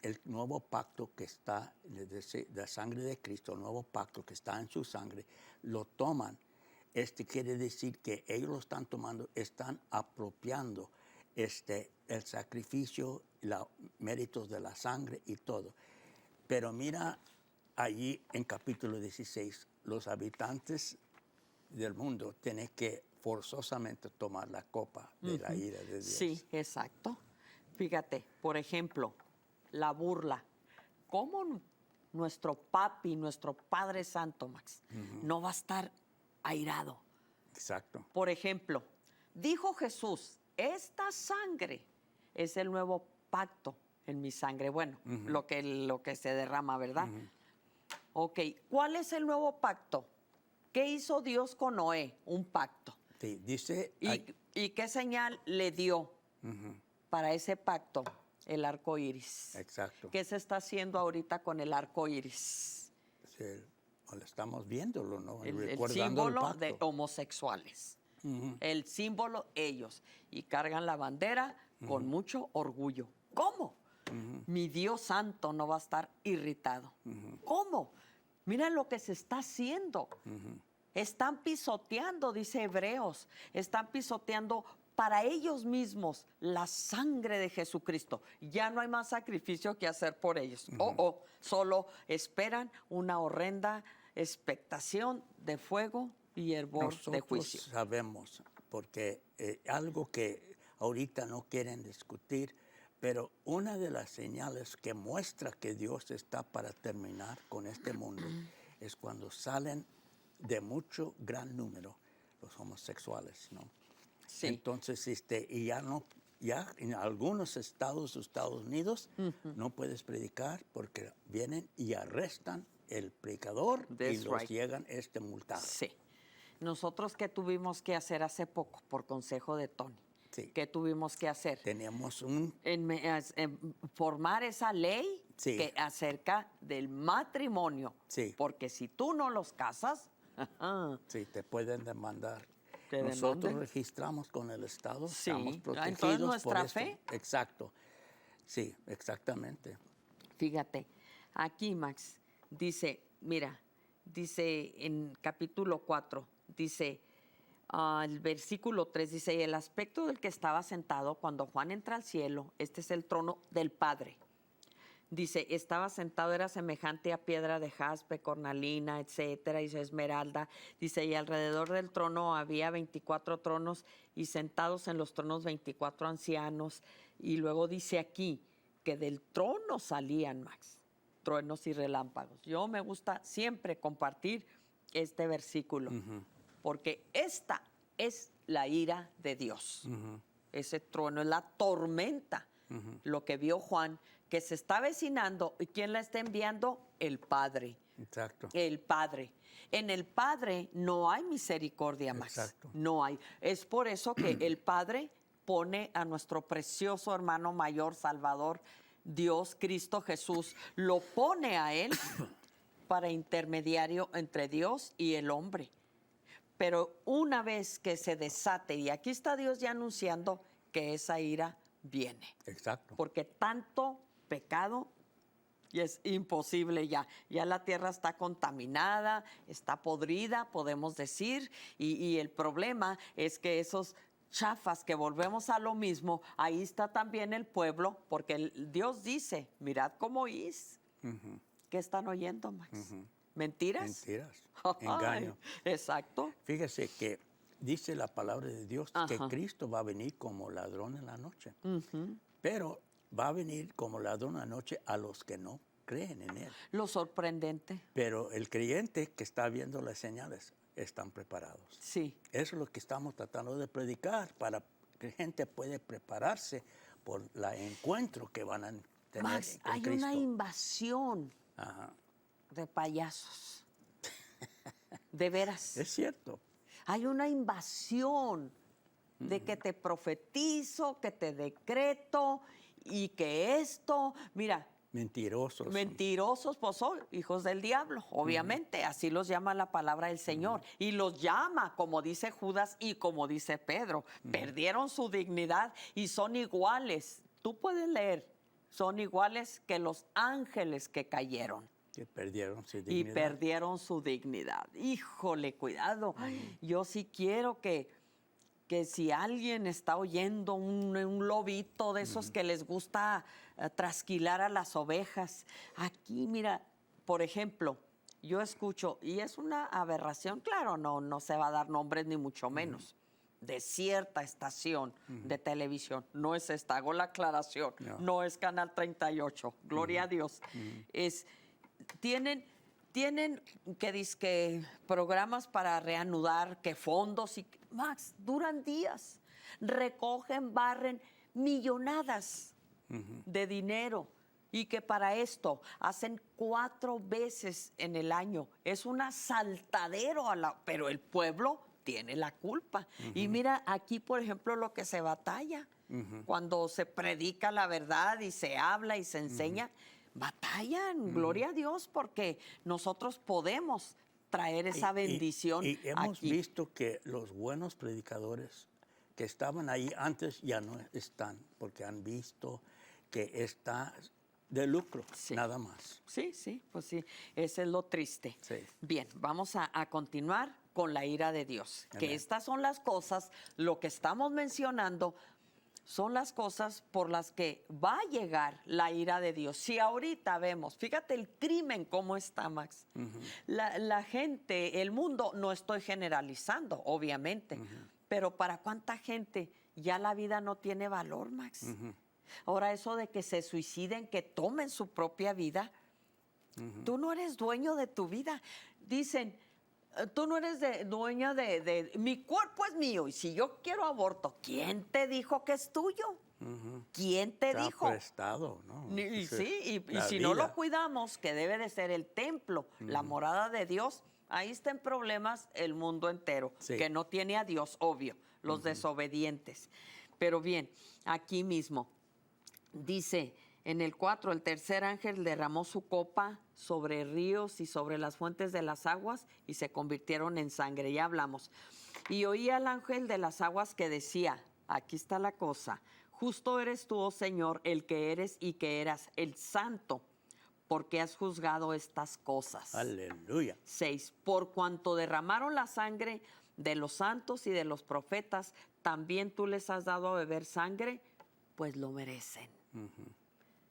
el nuevo pacto que está, de la sangre de Cristo, el nuevo pacto que está en su sangre, lo toman. Quiere decir que ellos lo están tomando, están apropiando el sacrificio, los méritos de la sangre y todo. Pero mira allí en capítulo 16, los habitantes del mundo tienen que forzosamente tomar la copa de la ira de Dios. Sí, exacto. Fíjate, por ejemplo, la burla. ¿Cómo nuestro papi, nuestro Padre Santo, Max, no va a estar airado? Exacto. Por ejemplo, dijo Jesús, esta sangre es el nuevo pacto en mi sangre. Bueno, lo que se derrama, ¿verdad? Ok, ¿cuál es el nuevo pacto? ¿Qué hizo Dios con Noé? Un pacto. Sí, dice... ¿Y qué señal le dio para ese pacto? El arco iris. Exacto. ¿Qué se está haciendo ahorita con el arco iris? Sí, lo estamos viéndolo, ¿no? El Recordando el símbolo pacto. de homosexuales. El símbolo ellos. Y cargan la bandera con mucho orgullo. ¿Cómo? Mi Dios santo no va a estar irritado. ¿Cómo? Miren lo que se está haciendo. Están pisoteando, dice Hebreos, están pisoteando para ellos mismos la sangre de Jesucristo. Ya no hay más sacrificio que hacer por ellos. Solo esperan una horrenda expectación de fuego y hervor de Nosotros juicio. sabemos, porque algo que ahorita no quieren discutir, pero una de las señales que muestra que Dios está para terminar con este mundo es cuando salen de mucho gran número los homosexuales, ¿no? Sí. Entonces, y ya en algunos estados de Estados Unidos no puedes predicar porque vienen y arrestan el predicador y That's los right. llegan multados. Sí. Nosotros, ¿qué tuvimos que hacer hace poco por consejo de Tony? Sí. ¿Qué tuvimos que hacer? Teníamos Formar esa ley Sí. que acerca del matrimonio. Sí. Porque si tú no los casas, Sí, te pueden demandar. ¿Te Nosotros demanden? registramos con el Estado, Sí. estamos protegidos Entonces, por ¿nuestra esto. fe? Exacto. Sí, exactamente. Fíjate, aquí Max dice, mira, dice en capítulo 4, dice, el versículo 3 dice, y el aspecto del que estaba sentado cuando Juan entra al cielo, este es el trono del Padre. Dice, estaba sentado, era semejante a piedra de jaspe, cornalina, etcétera, dice esmeralda. Dice, y alrededor del trono había 24 tronos y sentados en los tronos 24 ancianos. Y luego dice aquí que del trono salían, Max, truenos y relámpagos. Yo me gusta siempre compartir este versículo, porque esta es la ira de Dios. Ese trueno es la tormenta, lo que vio Juan, que se está avecinando. ¿Y quién la está enviando? El Padre. Exacto. El Padre. En el Padre no hay misericordia más. Exacto. No hay. Es por eso que el Padre pone a nuestro precioso hermano mayor, Salvador, Dios, Cristo Jesús, lo pone a Él para intermediario entre Dios y el hombre. Pero una vez que se desate, y aquí está Dios ya anunciando que esa ira viene. Exacto. Porque tanto pecado y es imposible ya. Ya la tierra está contaminada, está podrida, podemos decir, y el problema es que esos chafas que volvemos a lo mismo, ahí está también el pueblo, porque Dios dice, mirad cómo oís. ¿Qué están oyendo, Max? ¿Mentiras? Mentiras. Ay, Engaño. exacto. Fíjese que dice la palabra de Dios que Ajá. Cristo va a venir como ladrón en la noche. Pero va a venir como ladrón en la noche a los que no creen en Él. Lo sorprendente. Pero el creyente que está viendo las señales están preparados. Sí. Eso es lo que estamos tratando de predicar para que la gente pueda prepararse por el encuentro que van a tener Max, con hay Cristo. una invasión Ajá. de payasos. De veras. Es cierto. Hay una invasión de que te profetizo, que te decreto y que esto, mira, Mentirosos. mentirosos, pues son hijos del diablo, obviamente, así los llama la palabra del Señor. Y los llama, como dice Judas y como dice Pedro, perdieron su dignidad y son iguales. Tú puedes leer, son iguales que los ángeles que cayeron. Que perdieron su Y dignidad. perdieron su dignidad. Híjole, cuidado. Yo sí quiero que si alguien está oyendo un lobito de esos que les gusta trasquilar a las ovejas, aquí, mira, por ejemplo, yo escucho, y es una aberración, claro, no se va a dar nombres ni mucho menos, de cierta estación de televisión. No es esta, hago la aclaración, no es Canal 38, gloria a Dios. Tienen que dizque programas para reanudar, que fondos y Max, duran días. Recogen, barren millonadas de dinero y que para esto hacen 4 veces en el año. Es un asaltadero pero el pueblo tiene la culpa. Y mira aquí, por ejemplo, lo que se batalla cuando se predica la verdad y se habla y se enseña. Batallan, gloria a Dios, porque nosotros podemos traer esa bendición y hemos aquí. visto que los buenos predicadores que estaban ahí antes ya no están, porque han visto que está de lucro, Sí. nada más. Sí, pues sí, eso es lo triste. Sí. Bien, vamos a continuar con la ira de Dios. Que Amén. estas son las cosas, lo que estamos mencionando, son las cosas por las que va a llegar la ira de Dios. Si ahorita vemos, fíjate el crimen cómo está, Max. La gente, el mundo, no estoy generalizando, obviamente, pero ¿para cuánta gente ya la vida no tiene valor, Max? Ahora eso de que se suiciden, que tomen su propia vida, tú no eres dueño de tu vida. Dicen, tú no eres dueña de mi cuerpo es mío y si yo quiero aborto, ¿quién te dijo que es tuyo? ¿Quién te Está dijo? prestado, ¿no? Sí, y La si no lo vida. cuidamos, que debe de ser el templo, la morada de Dios, ahí está en problemas el mundo entero, Sí. que no tiene a Dios, obvio, los desobedientes. Pero bien, aquí mismo dice en el 4, el tercer ángel derramó su copa sobre ríos y sobre las fuentes de las aguas y se convirtieron en sangre. Ya hablamos. Y oí al ángel de las aguas que decía, aquí está la cosa, justo eres tú, oh Señor, el que eres y que eras, el santo, porque has juzgado estas cosas. Aleluya. 6. Por cuanto derramaron la sangre de los santos y de los profetas, también tú les has dado a beber sangre, pues lo merecen.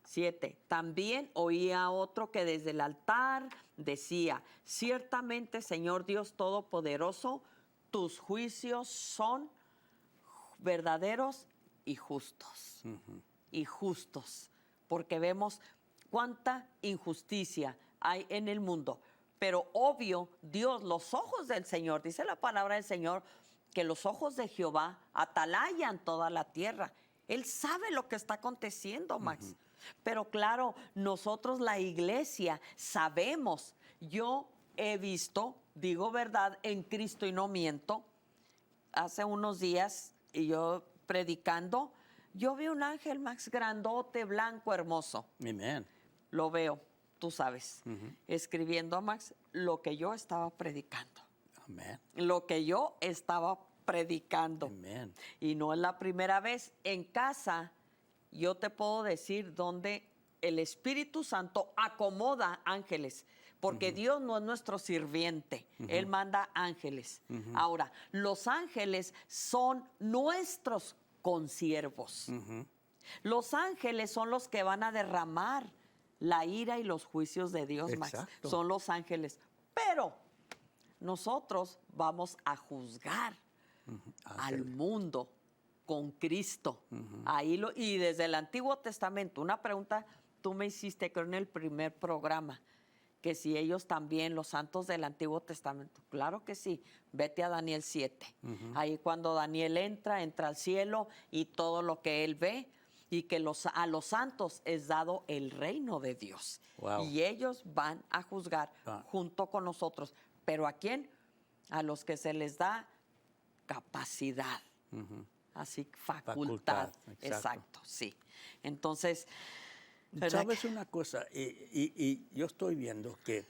7. También oía otro que desde el altar decía, ciertamente, Señor Dios Todopoderoso, tus juicios son verdaderos y justos. Y justos, porque vemos cuánta injusticia hay en el mundo. Pero obvio, Dios, los ojos del Señor, dice la palabra del Señor, que los ojos de Jehová atalayan toda la tierra. Él sabe lo que está aconteciendo, Max. Pero claro, nosotros la iglesia sabemos. Yo he visto, digo verdad, en Cristo y no miento. Hace unos días, y yo predicando, yo vi un ángel, Max, grandote, blanco, hermoso. Amén. Lo veo, tú sabes, escribiendo a Max lo que yo estaba predicando. Amén. Lo que yo estaba predicando. Amén. Y no es la primera vez. En casa, yo te puedo decir dónde el Espíritu Santo acomoda ángeles, porque Dios no es nuestro sirviente, Él manda ángeles. Ahora, los ángeles son nuestros consiervos. Los ángeles son los que van a derramar la ira y los juicios de Dios, Max. Exacto. Son los ángeles. Pero nosotros vamos a juzgar al mundo con Cristo. Y desde el Antiguo Testamento, una pregunta tú me hiciste, creo, en el primer programa, que si ellos también, los santos del Antiguo Testamento. Claro que sí. Vete a Daniel 7. Ahí cuando Daniel entra al cielo y todo lo que él ve, y que a los santos es dado el reino de Dios. Wow. Y ellos van a juzgar junto con nosotros. ¿Pero a quién? A los que se les da capacidad. Así, facultad. Exacto, sí. Entonces, ¿verdad? ¿Sabes una cosa? Y yo estoy viendo que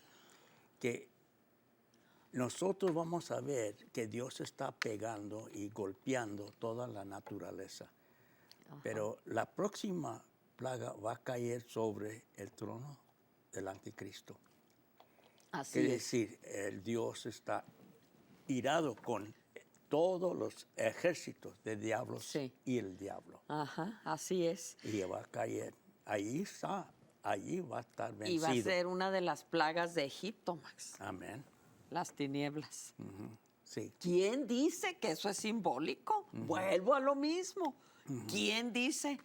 nosotros vamos a ver que Dios está pegando y golpeando toda la naturaleza. Pero la próxima plaga va a caer sobre el trono del anticristo. Así Quiere es. decir, el Dios está irado con todos los ejércitos de diablos Sí. y el diablo. Ajá, así es. Y va a caer. Ahí está, allí va a estar vencido. Y va a ser una de las plagas de Egipto, Max. Amén. Las tinieblas. Sí. ¿Quién dice que eso es simbólico? Vuelvo a lo mismo. ¿Quién dice?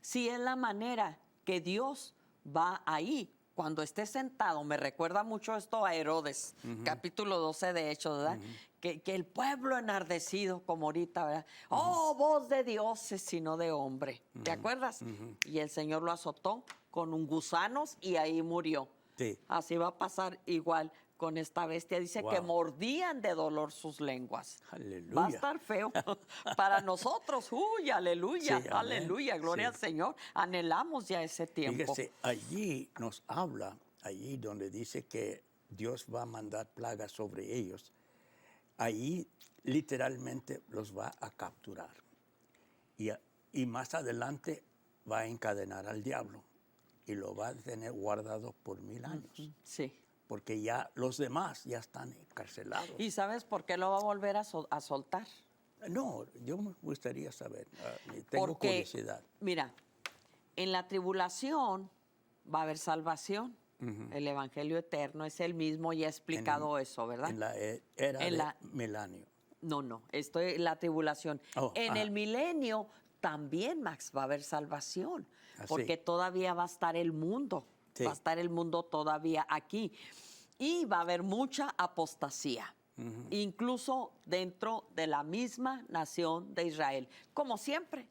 Si es la manera que Dios va ahí, cuando esté sentado, me recuerda mucho esto a Herodes, capítulo 12 de Hechos, ¿verdad? Que el pueblo enardecido, como ahorita, ¿verdad? Oh, voz de dioses y no de hombre. ¿Te acuerdas? Y el Señor lo azotó con un gusanos y ahí murió. Sí. Así va a pasar igual con esta bestia. Dice que Wow. mordían de dolor sus lenguas. Aleluya. Va a estar feo para nosotros. Uy, aleluya, Sí, amén. aleluya, gloria Sí. al Señor. Anhelamos ya ese tiempo. Fíjese, allí nos habla, allí donde dice que Dios va a mandar plagas sobre ellos, allí literalmente los va a capturar. Y más adelante va a encadenar al diablo y lo va a tener guardado por 1000 años. Sí. Porque ya los demás ya están encarcelados. ¿Y sabes por qué lo va a volver a soltar? No, yo me gustaría saber. Tengo Porque, curiosidad. mira, en la tribulación va a haber salvación. El Evangelio eterno es el mismo, ya he explicado eso, ¿verdad? En la era En de la- milenio. No, esto es la tribulación. Oh, En ajá. el milenio también, Max, va a haber salvación, Ah, sí. porque todavía va a estar el mundo, Sí. va a estar el mundo todavía aquí. Y va a haber mucha apostasía, incluso dentro de la misma nación de Israel, como siempre.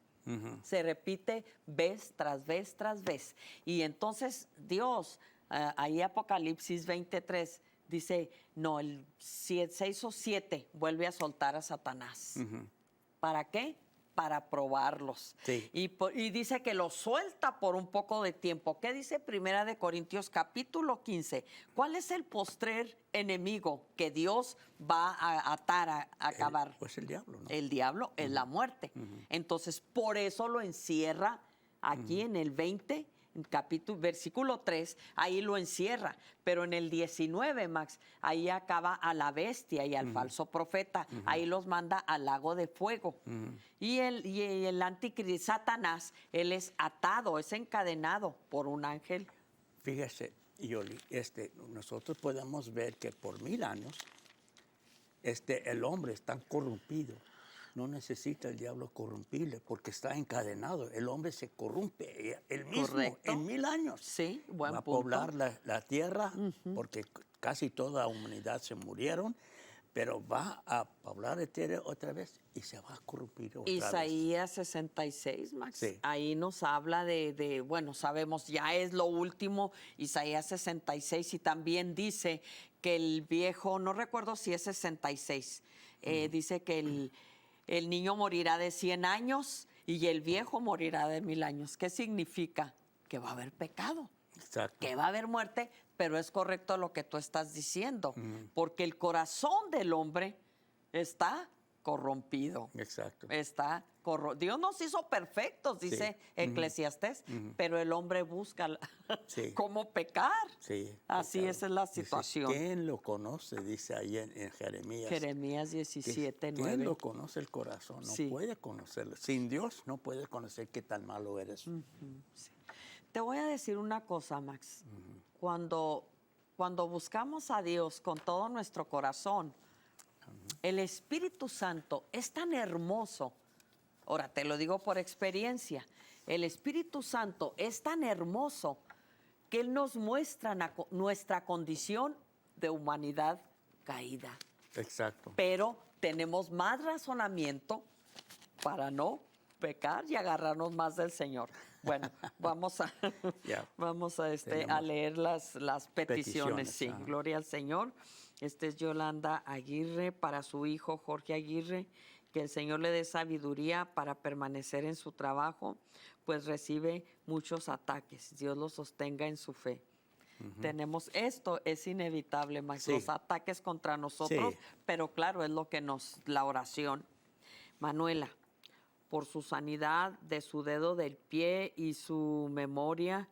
Se repite vez tras vez tras vez. Y entonces Dios, ahí Apocalipsis 23, dice, no, el 6 o 7 vuelve a soltar a Satanás. ¿Para qué? Para probarlos. Sí. Y dice que los suelta por un poco de tiempo. ¿Qué dice Primera de Corintios capítulo 15? ¿Cuál es el postrer enemigo que Dios va a atar, a acabar? Pues el diablo, ¿no? El diablo es la muerte. Entonces, por eso lo encierra aquí en el 20, en versículo 3, ahí lo encierra. Pero en el 19, Max, ahí acaba a la bestia y al falso profeta. Ahí los manda al lago de fuego. Y el anticristo, Satanás, él es atado, es encadenado por un ángel. Fíjese, Yoli, nosotros podemos ver que por 1000 años el hombre está corrompido. No necesita el diablo corrompible porque está encadenado. El hombre se corrompe él mismo. Correcto. En 1000 años. Sí, buen Va a punto. poblar la tierra porque casi toda la humanidad se murieron, pero va a poblar la tierra otra vez y se va a corrompir otra vez. Isaías 66, Max. Sí. Ahí nos habla bueno, sabemos, ya es lo último, Isaías 66, y también dice que el viejo, no recuerdo si es 66, dice que el niño morirá de 100 años y el viejo morirá de 1000 años. ¿Qué significa? Que va a haber pecado. Exacto. Que va a haber muerte, pero es correcto lo que tú estás diciendo, porque el corazón del hombre está corrompido. Exacto. Dios nos hizo perfectos, dice Eclesiastés, pero el hombre busca Sí. cómo pecar. Sí, Así claro. esa es la Dice, situación. ¿quién lo conoce? Dice ahí en Jeremías. Jeremías 17, 9. ¿Quién lo conoce el corazón? No Sí. puede conocerlo. Sin Dios no puedes conocer qué tan malo eres. Sí. Te voy a decir una cosa, Max. Cuando buscamos a Dios con todo nuestro corazón, el Espíritu Santo es tan hermoso. Ahora, te lo digo por experiencia. El Espíritu Santo es tan hermoso que Él nos muestra nuestra condición de humanidad caída. Exacto. Pero tenemos más razonamiento para no pecar y agarrarnos más del Señor. Bueno, vamos a, Ya. a leer las peticiones. Sí, Ajá. gloria al Señor. Este es Yolanda Aguirre para su hijo Jorge Aguirre. Que el Señor le dé sabiduría para permanecer en su trabajo, pues recibe muchos ataques. Dios lo sostenga en su fe. Tenemos esto, es inevitable, Max, Sí. los ataques contra nosotros, Sí. pero claro, es lo que la oración. Manuela, por su sanidad de su dedo del pie y su memoria,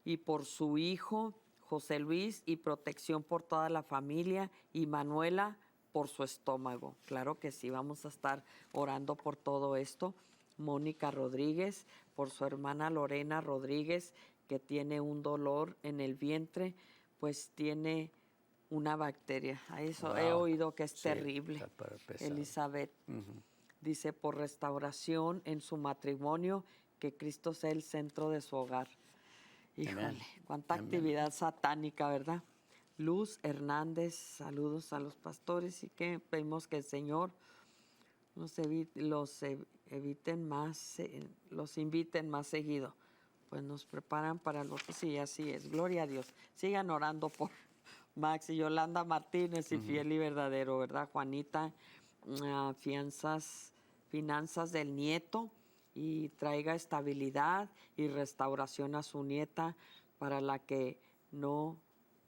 y por su hijo José Luis, y protección por toda la familia, y Manuela por su estómago. Claro que sí, vamos a estar orando por todo esto. Mónica Rodríguez, por su hermana Lorena Rodríguez, que tiene un dolor en el vientre, pues tiene una bacteria. A eso he Wow. oído que es Sí, terrible. está pesado. Elizabeth dice, por restauración en su matrimonio, que Cristo sea el centro de su hogar. Híjole, Amén. cuánta Amén. actividad satánica, ¿verdad? Luz Hernández, saludos a los pastores y que pedimos que el Señor los inviten más seguido. Pues nos preparan para el voto. Sí, así es. Gloria a Dios. Sigan orando por Max y Yolanda Martínez y fiel y verdadero, ¿verdad? Juanita, finanzas del nieto, y traiga estabilidad y restauración a su nieta, para la que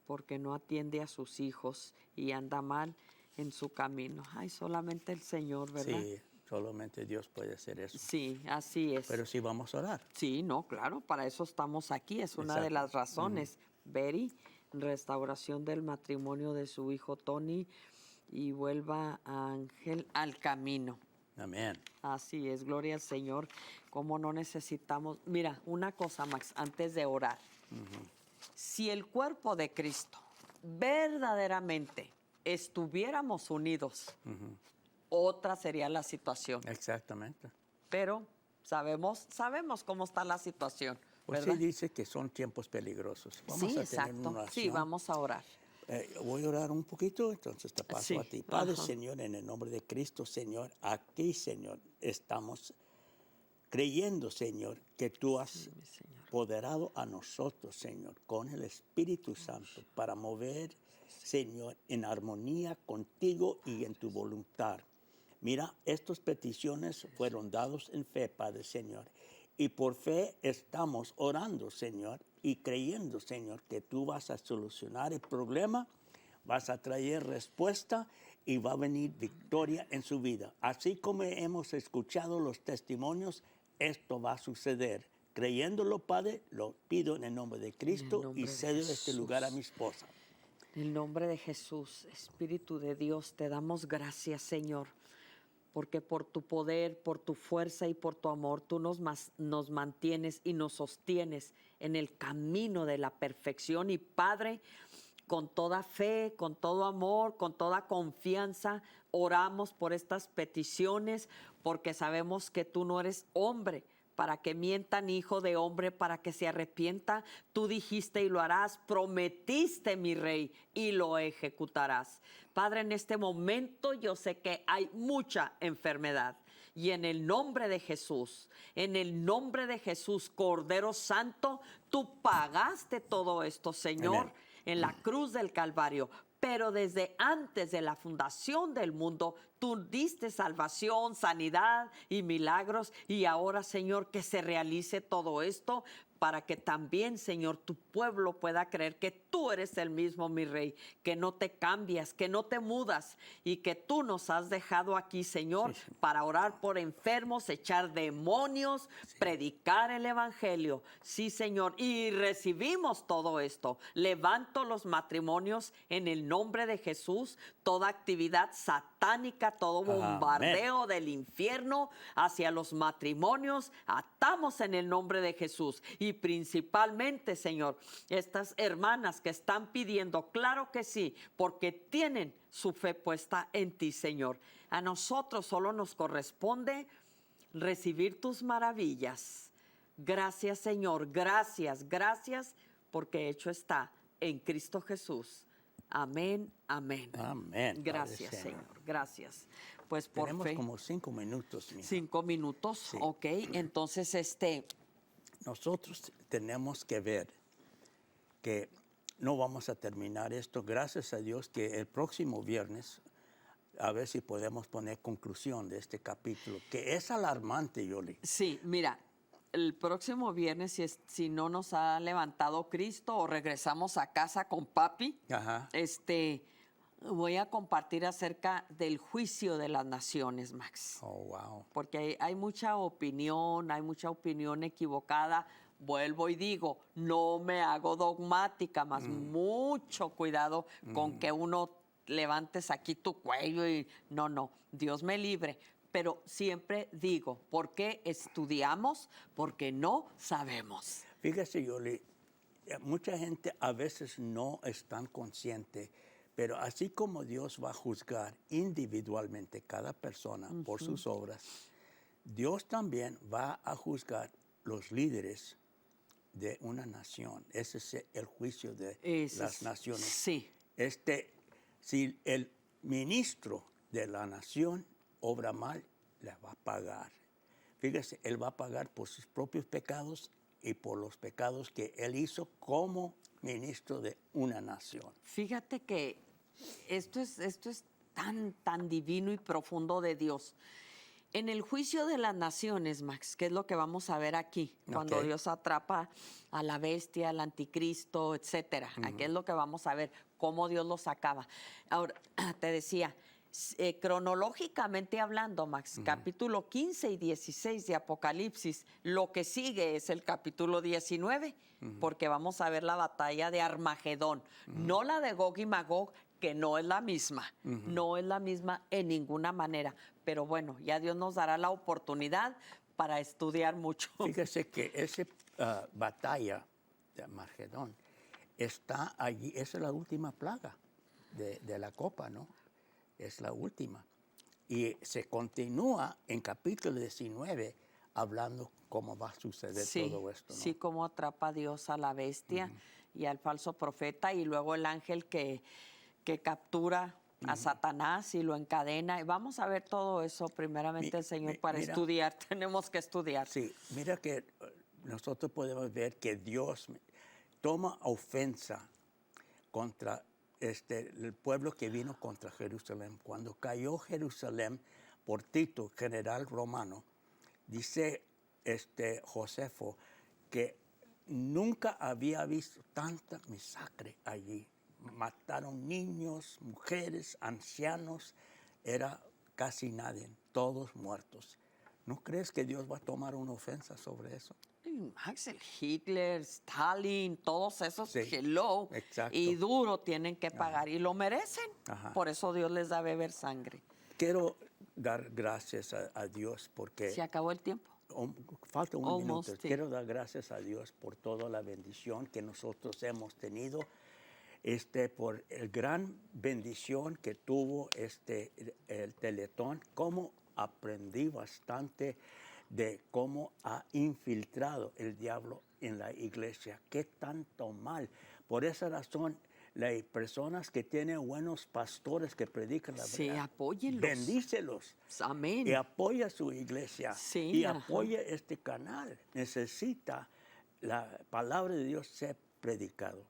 porque no atiende a sus hijos y anda mal en su camino. Ay, solamente el Señor, ¿verdad? Sí, solamente Dios puede hacer eso. Sí, así es. Pero sí vamos a orar. Sí, no, claro, para eso estamos aquí, es una de Exacto. las razones. Betty, restauración del matrimonio de su hijo Tony, y vuelva a Ángel al camino. Amén. Así es, gloria al Señor. Como no necesitamos. Mira, una cosa, Max, antes de orar. Si el cuerpo de Cristo verdaderamente estuviéramos unidos, otra sería la situación. Exactamente. Pero sabemos cómo está la situación, Pues ¿verdad? sí dice que son tiempos peligrosos. Vamos Sí, a tener exacto. una oración. Sí, vamos a orar. Voy a orar un poquito, entonces te paso Sí, a ti. Padre, ajá. Señor, en el nombre de Cristo, Señor, aquí, Señor, estamos creyendo, Señor, que tú has Mi Señor. apoderado a nosotros, Señor, con el Espíritu Santo para mover, Señor, en armonía contigo y en tu voluntad. Mira, estas peticiones fueron dadas en fe, Padre, Señor. Y por fe estamos orando, Señor, y creyendo, Señor, que tú vas a solucionar el problema, vas a traer respuesta y va a venir victoria en su vida. Así como hemos escuchado los testimonios, esto va a suceder. Creyéndolo, Padre, lo pido en el nombre de Cristo nombre y de cedo este lugar a Jesús. mi esposa. En el nombre de Jesús, Espíritu de Dios, te damos gracias, Señor, porque por tu poder, por tu fuerza y por tu amor, tú nos mantienes y nos sostienes en el camino de la perfección. Y Padre, con toda fe, con todo amor, con toda confianza, oramos por estas peticiones, porque sabemos que tú no eres hombre para que mientan, hijo de hombre, para que se arrepienta. Tú dijiste y lo harás, prometiste, mi rey, y lo ejecutarás. Padre, en este momento yo sé que hay mucha enfermedad. Y en el nombre de Jesús, Cordero Santo, tú pagaste todo esto, Señor. Amén. En la cruz del Calvario. Pero desde antes de la fundación del mundo, tú diste salvación, sanidad y milagros. Y ahora, Señor, que se realice todo esto para que también, Señor, tu pueblo pueda creer que tú eres el mismo, mi rey, que no te cambias, que no te mudas y que tú nos has dejado aquí, Señor, Sí, para orar por enfermos, echar demonios, predicar el evangelio. Sí, Señor, y recibimos todo esto. Levanto los matrimonios en el nombre de Jesús, toda actividad satánica, todo bombardeo del infierno hacia los matrimonios, atamos en el nombre de Jesús. Y principalmente, Señor, estas hermanas que están pidiendo, claro que sí, porque tienen su fe puesta en ti, Señor. A nosotros solo nos corresponde recibir tus maravillas. Gracias, Señor, gracias, porque hecho está en Cristo Jesús. Amén, amén. Amén. Gracias, Padre Señor, gracias. Pues por Tenemos fe. como 5 minutos, mija. 5 minutos, Sí. ok. Entonces, Nosotros tenemos que ver que no vamos a terminar esto. Gracias a Dios que el próximo viernes, a ver si podemos poner conclusión de este capítulo, que es alarmante, Yoli. sí, mira, el próximo viernes, si no nos ha levantado Cristo o regresamos a casa con papi, Ajá. voy a compartir acerca del juicio de las naciones, Max. Oh, wow. Porque hay mucha opinión equivocada. Vuelvo y digo, no me hago dogmática, más mucho cuidado con que uno levantes aquí tu cuello y no, Dios me libre. Pero siempre digo, ¿por qué estudiamos? Porque no sabemos. Fíjese, Yoli, mucha gente a veces no es tan consciente, pero así como Dios va a juzgar individualmente cada persona por sus obras, Dios también va a juzgar los líderes de una nación. Ese es el juicio de las naciones. Sí. Si el ministro de la nación obra mal, le va a pagar. Fíjese, él va a pagar por sus propios pecados y por los pecados que él hizo como ministro de una nación. Fíjate que esto es tan divino y profundo de Dios. En el juicio de las naciones, Max, que es lo que vamos a ver aquí, cuando Ok. Dios atrapa a la bestia, al anticristo, etcétera. Aquí es lo que vamos a ver, cómo Dios los acaba. Ahora, te decía, cronológicamente hablando, Max, capítulo 15 y 16 de Apocalipsis, lo que sigue es el capítulo 19, porque vamos a ver la batalla de Armagedón, no la de Gog y Magog, que no es la misma, no es la misma en ninguna manera. Pero bueno, ya Dios nos dará la oportunidad para estudiar mucho. Fíjese que esa batalla de Margedón está allí, esa es la última plaga de la copa, ¿no? Es la última. Y se continúa en capítulo 19 hablando cómo va a suceder todo esto, ¿no? Sí, cómo atrapa a Dios a la bestia y al falso profeta, y luego el ángel que captura a Satanás y lo encadena. Y vamos a ver todo eso primeramente el Señor para estudiar. Tenemos que estudiar. Sí, mira que nosotros podemos ver que Dios toma ofensa contra el pueblo que vino contra Jerusalén. Cuando cayó Jerusalén por Tito, general romano, dice Josefo que nunca había visto tanta masacre allí. Mataron niños, mujeres, ancianos, era casi nadie, todos muertos. ¿No crees que Dios va a tomar una ofensa sobre eso? Axel, Hitler, Stalin, todos esos, Sí, hello, exacto. y duro tienen que pagar, y lo merecen. Ajá. Por eso Dios les da a beber sangre. Quiero dar gracias a Dios porque Se acabó el tiempo. falta un Almost, minuto. sí. Quiero dar gracias a Dios por toda la bendición que nosotros hemos tenido, por el gran bendición que tuvo el Teletón, cómo aprendí bastante de cómo ha infiltrado el diablo en la iglesia, qué tanto mal. Por esa razón, las personas que tienen buenos pastores que predican la Sí, verdad, apóyenlos. bendícelos. Amén. Y apoya su iglesia. Sí, y ajá. apoya este canal. Necesita la palabra de Dios ser predicado.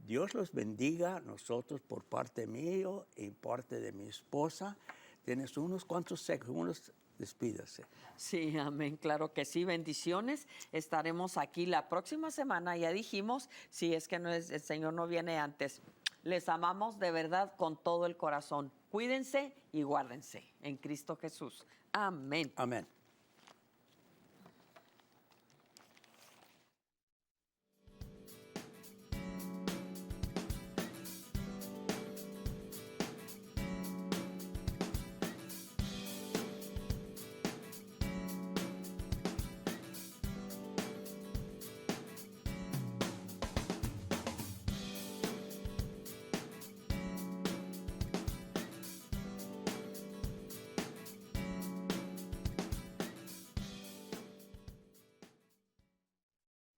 Dios los bendiga, nosotros por parte mío y parte de mi esposa. Tienes unos cuantos segundos, despídase. Sí, amén, claro que sí, bendiciones. Estaremos aquí la próxima semana, ya dijimos, si es que el Señor no viene antes. Les amamos de verdad con todo el corazón. Cuídense y guárdense en Cristo Jesús. Amén. Amén.